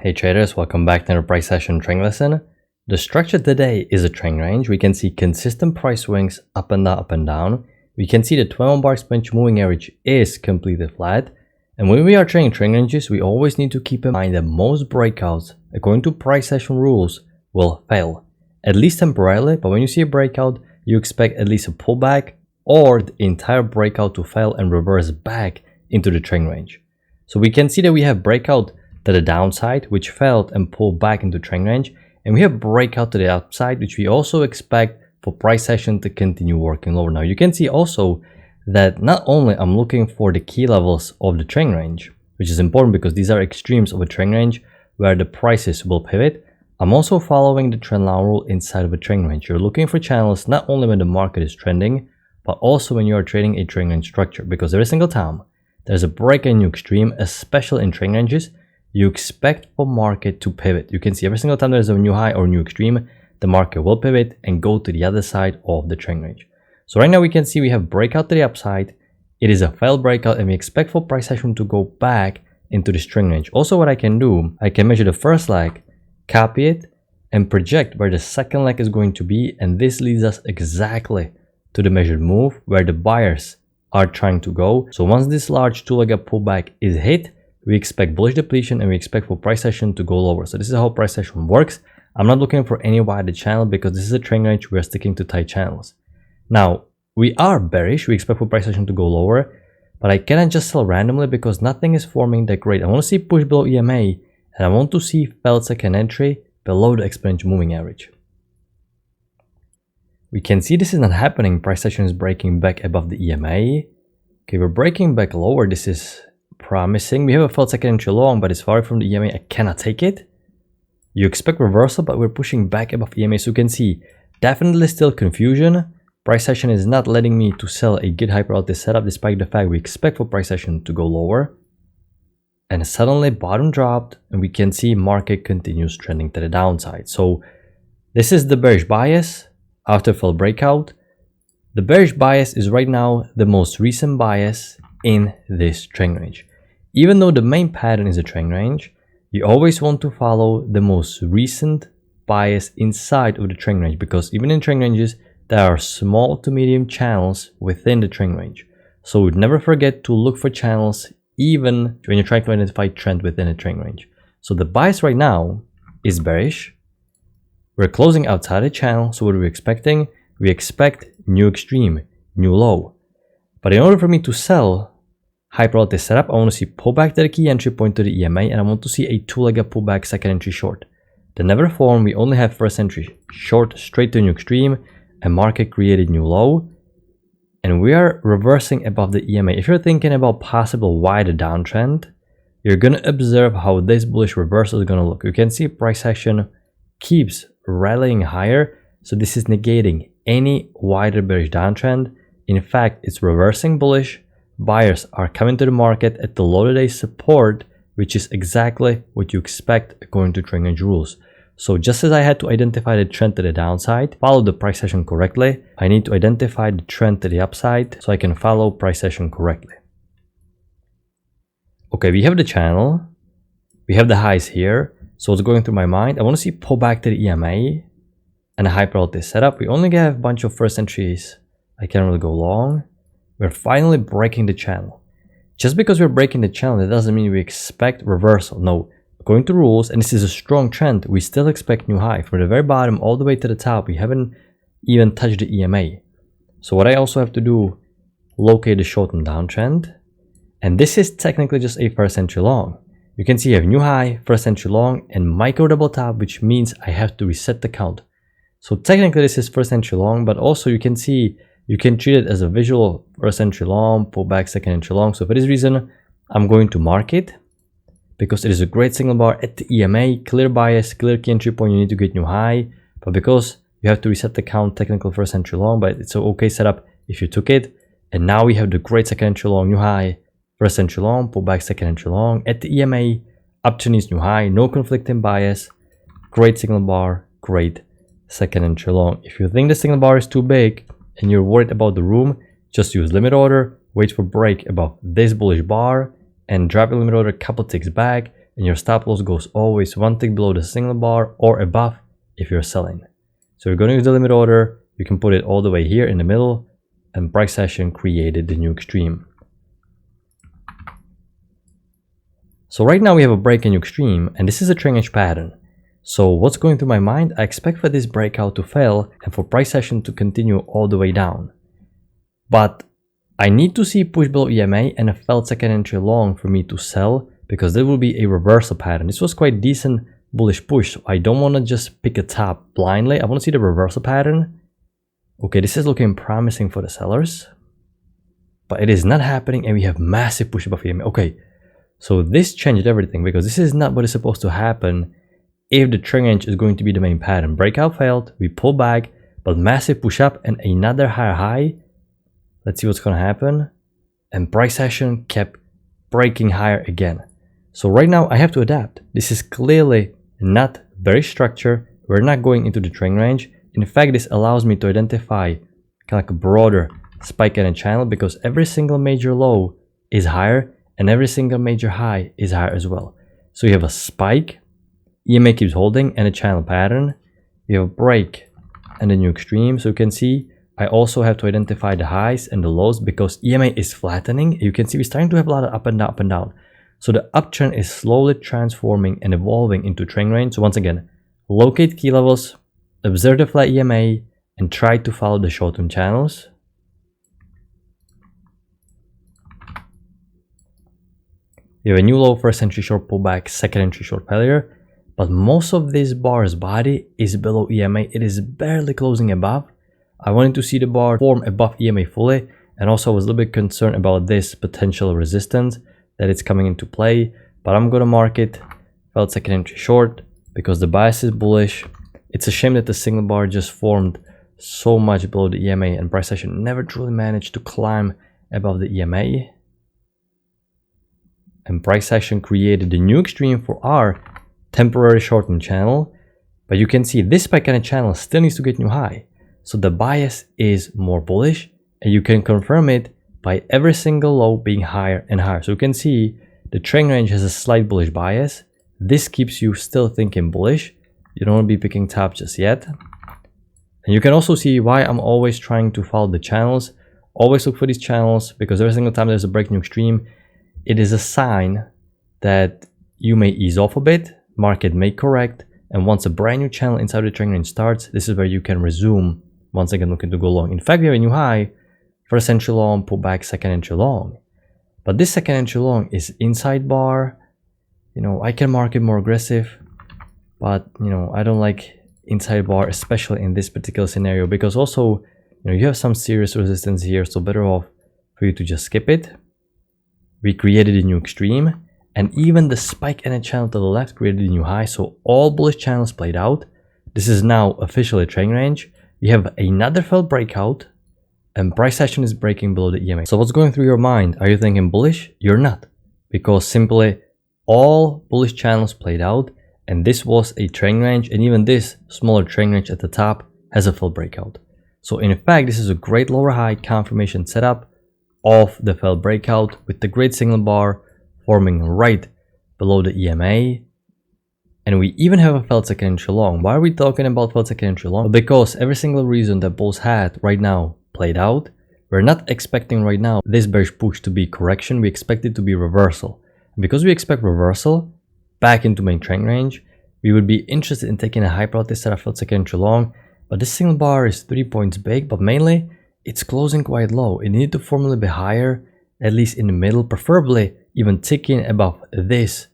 Hey traders, welcome back to another price session training lesson. The structure today is a trend range. We can see consistent price swings up and down, up and down. We can see the 12 bar exponential moving average is completely flat. And when we are trading trend ranges, we always need to keep in mind that most breakouts, according to price session rules, will fail. At least temporarily, but when you see a breakout, you expect at least a pullback or the entire breakout to fail and reverse back into the trend range. So we can see that we have breakout to the downside, which failed and pulled back into trend range, and we have breakout to the upside, which we also expect for price session to continue working lower. Now you can see also that not only I'm looking for the key levels of the trend range, which is important because these are extremes of a trend range where the prices will pivot. I'm also following the trend line rule inside of a trend range. You're looking for channels not only when the market is trending, but also when you are trading a trend range structure, because every single time there's a break in new extreme, especially in trend ranges, you expect for market to pivot. You can see every single time there's a new high or new extreme, the market will pivot and go to the other side of the trend range. So right now we can see we have breakout to the upside. It is a failed breakout and we expect for price action to go back into this trend range. Also what I can do, I can measure the first leg, copy it and project where the second leg is going to be, and this leads us exactly to the measured move where the buyers are trying to go. So once this large two-legged pullback is hit, we expect bullish depletion and we expect for price action to go lower. So this is how price action works. I'm not looking for any wider channel because this is a trend range. We are sticking to tight channels. Now we are bearish. We expect for price action to go lower, but I cannot just sell randomly because nothing is forming that great. I want to see push below EMA and I want to see failed second entry below the exponential moving average. We can see this is not happening. Price action is breaking back above the EMA. Okay, we're breaking back lower. This is promising. We have a failed second entry long, but it's far from the EMA. I cannot take it. You expect reversal, but we're pushing back above EMA. So you can see definitely still confusion. Price action is not letting me to sell a good high probability setup despite the fact we expect for price action to go lower. And suddenly bottom dropped and we can see market continues trending to the downside. So this is the bearish bias after failed breakout. The bearish bias is right now the most recent bias in this trend range. Even though the main pattern is a trend range, you always want to follow the most recent bias inside of the trend range, because even in trend ranges, there are small to medium channels within the trend range. So never forget to look for channels even when you're trying to identify trend within a trend range. So the bias right now is bearish. We're closing outside the channel. So what are we expecting? We expect new extreme, new low. But in order for me to sell high probability setup, I want to see pullback to the key entry point to the EMA, and I want to see a two-legged pullback second entry short. They never form. We only have first entry short straight to new extreme, and market created new low, and we are reversing above the EMA. If you're thinking about possible wider downtrend, you're going to observe how this bullish reversal is going to look. You can see price action keeps rallying higher, so this is negating any wider bearish downtrend. In fact, it's reversing bullish. Buyers are coming to the market at the low day support, which is exactly what you expect according to trend range rules. So just as I had to identify the trend to the downside, follow the price action correctly, I need to identify the trend to the upside so I can follow price action correctly. Okay, we have the channel, we have the highs here. So what's going through my mind? I want to see pullback to the EMA and a high probability setup. We only have a bunch of first entries. I can't really go long. We're finally breaking the channel. Just because we're breaking the channel, that doesn't mean we expect reversal. No, according to rules, and this is a strong trend, we still expect new high. From the very bottom all the way to the top, we haven't even touched the EMA. So what I also have to do, locate the short and downtrend. And this is technically just a first entry long. You can see I have new high, first entry long, and micro double top, which means I have to reset the count. So technically this is first entry long, but also you can see you can treat it as a visual first entry long, pullback second entry long. So for this reason, I'm going to mark it because it is a great signal bar at the EMA, clear bias, clear key entry point. You need to get new high, but because you have to reset the count, technical first entry long, but it's an okay setup if you took it. And now we have the great second entry long, new high, first entry long, pullback second entry long at the EMA, opportunities new high, no conflicting bias, great signal bar, great second entry long. If you think the signal bar is too big and you're worried about the room, just use limit order, wait for break above this bullish bar and drop your limit order a couple ticks back and your stop loss goes always one tick below the signal bar or above if you're selling. So you're going to use the limit order. You can put it all the way here in the middle, and price action created the new extreme. So right now we have a break in new extreme, and this is a trend range pattern. So what's going through my mind? I expect for this breakout to fail and for price action to continue all the way down. But I need to see push below EMA and a failed second entry long for me to sell, because there will be a reversal pattern. This was quite decent bullish push, so I don't want to just pick a top blindly. I want to see the reversal pattern. Okay, this is looking promising for the sellers, but it is not happening, and we have massive push above EMA. Okay, so this changed everything, because this is not what is supposed to happen if the trend range is going to be the main pattern. Breakout failed, we pull back, but massive push up and another higher high. Let's see what's going to happen. And price action kept breaking higher again. So right now I have to adapt. This is clearly not very structured. We're not going into the trend range. In fact, this allows me to identify kind of like a broader spike in a channel, because every single major low is higher and every single major high is higher as well. So you have a spike, EMA keeps holding, and a channel pattern. You have a break and a new extreme. So you can see I also have to identify the highs and the lows, because EMA is flattening. You can see we're starting to have a lot of up and down, up and down. So the uptrend is slowly transforming and evolving into trend range. So once again, locate key levels, observe the flat EMA, and try to follow the short-term channels. You have a new low, first entry short pullback, second entry short failure. But most of this bar's body is below EMA. It is barely closing above. I wanted to see the bar form above EMA fully, and also I was a little bit concerned about this potential resistance that it's coming into play. But I'm going to mark it failed second entry short, because the bias is bullish. It's a shame that the signal bar just formed so much below the EMA, and price action never truly managed to climb above the EMA. And price action created the new extreme for our temporary short-term channel. But you can see this spike in a channel still needs to get new high. So the bias is more bullish, and you can confirm it by every single low being higher and higher. So you can see the trend range has a slight bullish bias. This keeps you still thinking bullish. You don't want to be picking top just yet. And you can also see why I'm always trying to follow the channels. Always look for these channels, because every single time there's a break new extreme, it is a sign that you may ease off a bit, market may correct, and once a brand new channel inside the trend range starts, this is where you can resume once again looking to go long. In fact, we have a new high, first entry long, pull back, second entry long. But this second entry long is inside bar. You know, I can mark it more aggressive, but you know, I don't like inside bar, especially in this particular scenario, because also, you know, you have some serious resistance here, so better off for you to just skip it. We created a new extreme, and even the spike in a channel to the left created a new high. So all bullish channels played out. This is now officially a trend range. We have another failed breakout, and price action is breaking below the EMA. So what's going through your mind? Are you thinking bullish? You're not, because simply all bullish channels played out, and this was a trend range, and even this smaller trend range at the top has a failed breakout. So in fact, this is a great lower high confirmation setup of the failed breakout, with the great signal bar forming right below the EMA. And we even have a failed second entry long. Why are we talking about failed second entry long? Because every single reason that bulls had right now played out. We're not expecting right now this bearish push to be correction. We expect it to be reversal. And because we expect reversal back into main trend range, we would be interested in taking a high probability setup failed second entry long. But this signal bar is 3 points big, but mainly it's closing quite low. It needed to form a little bit higher, at least in the middle, preferably even ticking above this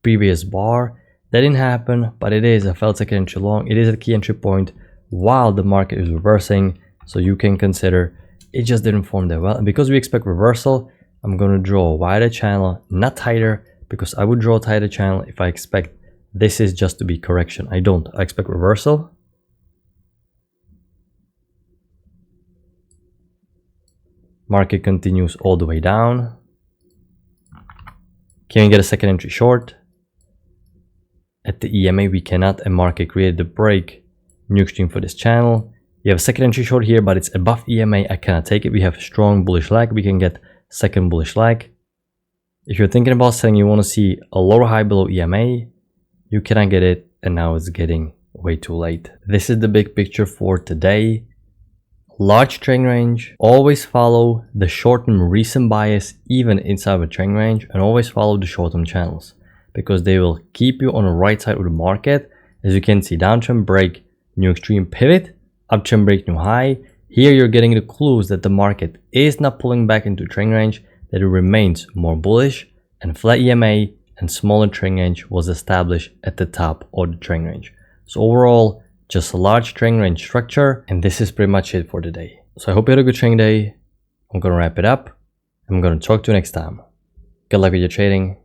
previous bar. That didn't happen, but it is a failed second entry long. It is a key entry point while the market is reversing, so you can consider it just didn't form that well. And because we expect reversal, I'm going to draw a wider channel, not tighter, because I would draw a tighter channel if I expect this is just to be correction. I don't. I expect reversal. Market continues all the way down. Can we get a second entry short? At the EMA we cannot, and market created the break new extreme for this channel. You have a second entry short here, but it's above EMA. I cannot take it. We have strong bullish leg. We can get second bullish leg. If you're thinking about selling, you want to see a lower high below EMA, you cannot get it, and now it's getting way too late. This is the big picture for today. Large trend range, always follow the short-term recent bias even inside of a trend range, and always follow the short-term channels because they will keep you on the right side of the market. As you can see, downtrend break, new extreme pivot, uptrend break, new high. Here you're getting the clues that the market is not pulling back into trend range, that it remains more bullish, and flat EMA and smaller trend range was established at the top of the trend range. So overall, just a large trend range structure, and this is pretty much it for today. So I hope you had a good trading day. I'm gonna wrap it up. I'm gonna talk to you next time. Good luck with your trading.